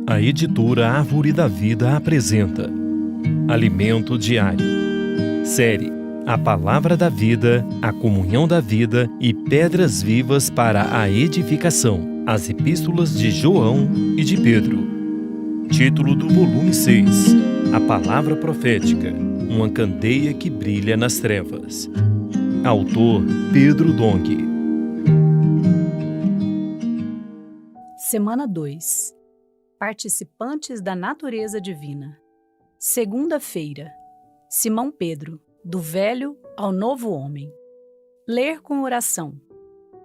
A editora Árvore da Vida apresenta Alimento Diário. Série A Palavra da Vida, a Comunhão da Vida e Pedras Vivas para a Edificação. As Epístolas de João e de Pedro. Título do volume 6. A Palavra Profética, uma candeia que brilha nas trevas. Autor Pedro Dong. Semana 2. Participantes da natureza divina. Segunda-feira. Simão Pedro, do velho ao novo homem. Ler com oração.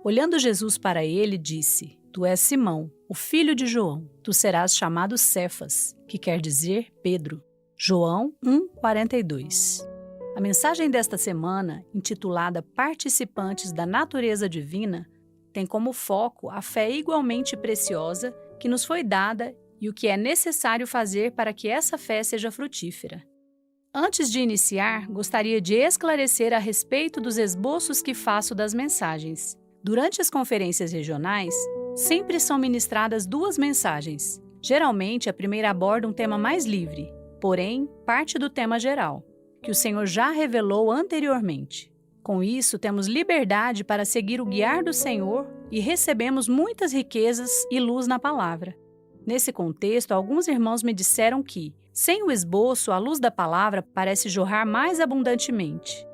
Olhando Jesus para ele, disse: Tu és Simão, o filho de João. Tu serás chamado Cefas, que quer dizer Pedro. João 1:42. A mensagem desta semana, intitulada Participantes da natureza divina, tem como foco a fé igualmente preciosa que nos foi dada e o que é necessário fazer para que essa fé seja frutífera. Antes de iniciar, gostaria de esclarecer a respeito dos esboços que faço das mensagens. Durante as conferências regionais, sempre são ministradas duas mensagens. Geralmente, a primeira aborda um tema mais livre, porém, parte do tema geral, que o Senhor já revelou anteriormente. Com isso, temos liberdade para seguir o guiar do Senhor e recebemos muitas riquezas e luz na palavra. Nesse contexto, alguns irmãos me disseram que, sem o esboço, a luz da palavra parece jorrar mais abundantemente.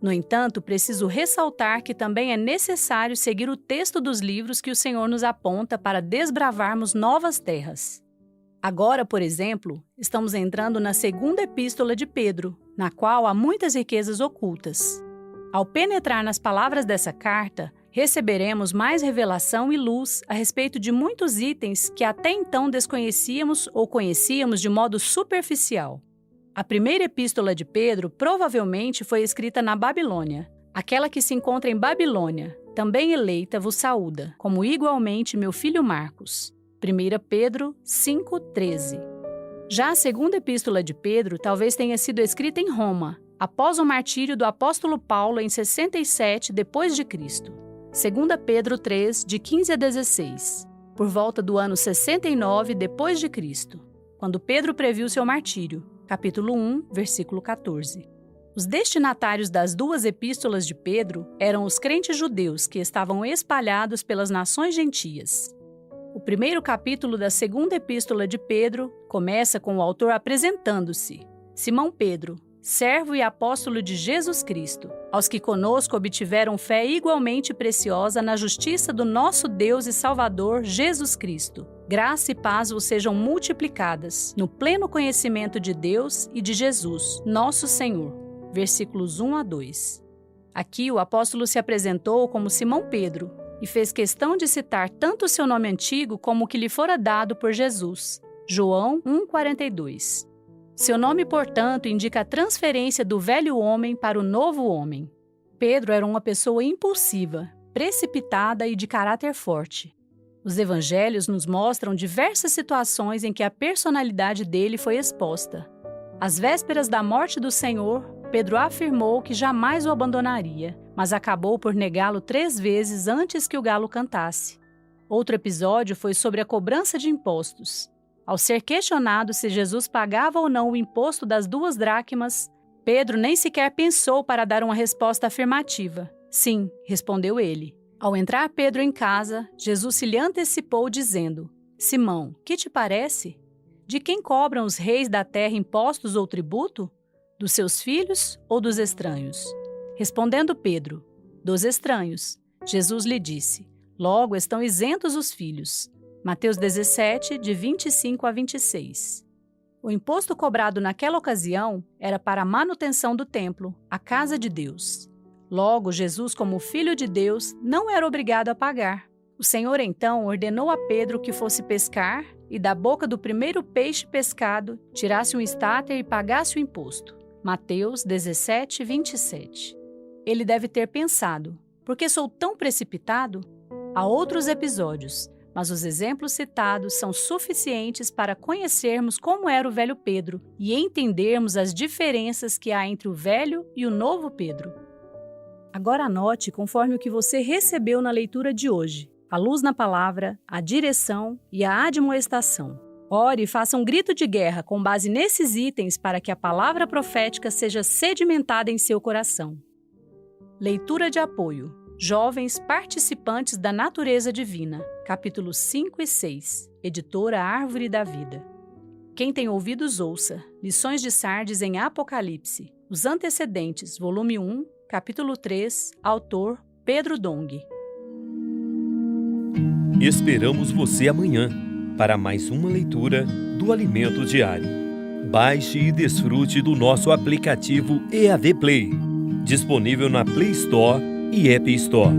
No entanto, preciso ressaltar que também é necessário seguir o texto dos livros que o Senhor nos aponta para desbravarmos novas terras. Agora, por exemplo, estamos entrando na segunda epístola de Pedro, na qual há muitas riquezas ocultas. Ao penetrar nas palavras dessa carta, receberemos mais revelação e luz a respeito de muitos itens que até então desconhecíamos ou conhecíamos de modo superficial. A primeira epístola de Pedro provavelmente foi escrita na Babilônia. Aquela que se encontra em Babilônia, também eleita, vos saúda, como igualmente meu filho Marcos. 1 Pedro 5:13. Já a segunda epístola de Pedro talvez tenha sido escrita em Roma, após o martírio do apóstolo Paulo em 67 d.C. 2 Pedro 3, de 15 a 16, por volta do ano 69 d.C., quando Pedro previu seu martírio, capítulo 1, versículo 14. Os destinatários das duas epístolas de Pedro eram os crentes judeus que estavam espalhados pelas nações gentias. O primeiro capítulo da segunda epístola de Pedro começa com o autor apresentando-se: Simão Pedro, servo e apóstolo de Jesus Cristo, aos que conosco obtiveram fé igualmente preciosa na justiça do nosso Deus e Salvador Jesus Cristo. Graça e paz vos sejam multiplicadas, no pleno conhecimento de Deus e de Jesus, nosso Senhor. Versículos 1 a 2. Aqui o apóstolo se apresentou como Simão Pedro e fez questão de citar tanto o seu nome antigo como o que lhe fora dado por Jesus. João 1:42. Seu nome, portanto, indica a transferência do velho homem para o novo homem. Pedro era uma pessoa impulsiva, precipitada e de caráter forte. Os evangelhos nos mostram diversas situações em que a personalidade dele foi exposta. Às vésperas da morte do Senhor, Pedro afirmou que jamais o abandonaria, mas acabou por negá-lo 3 vezes antes que o galo cantasse. Outro episódio foi sobre a cobrança de impostos. Ao ser questionado se Jesus pagava ou não o imposto das 2 dracmas, Pedro nem sequer pensou para dar uma resposta afirmativa. Sim, respondeu ele. Ao entrar Pedro em casa, Jesus se lhe antecipou dizendo: Simão, que te parece? De quem cobram os reis da terra impostos ou tributo? Dos seus filhos ou dos estranhos? Respondendo Pedro: Dos estranhos. Jesus lhe disse: Logo estão isentos os filhos. Mateus 17, de 25 a 26. O imposto cobrado naquela ocasião era para a manutenção do templo, a casa de Deus. Logo, Jesus, como filho de Deus, não era obrigado a pagar. O Senhor, então, ordenou a Pedro que fosse pescar e, da boca do primeiro peixe pescado, tirasse um estáter e pagasse o imposto. Mateus 17, 27. Ele deve ter pensado: por que sou tão precipitado? Há outros episódios, mas os exemplos citados são suficientes para conhecermos como era o velho Pedro e entendermos as diferenças que há entre o velho e o novo Pedro. Agora anote conforme o que você recebeu na leitura de hoje: a luz na palavra, a direção e a admoestação. Ore e faça um grito de guerra com base nesses itens para que a palavra profética seja sedimentada em seu coração. Leitura de apoio. Jovens participantes da natureza divina. Capítulos 5 e 6. Editora Árvore da Vida. Quem tem ouvidos ouça. Lições de Sardes em Apocalipse. Os antecedentes. Volume 1, capítulo 3. Autor Pedro Dong. Esperamos você amanhã para mais uma leitura do Alimento Diário. Baixe e desfrute do nosso aplicativo EAD Play, disponível na Play Store e App Store.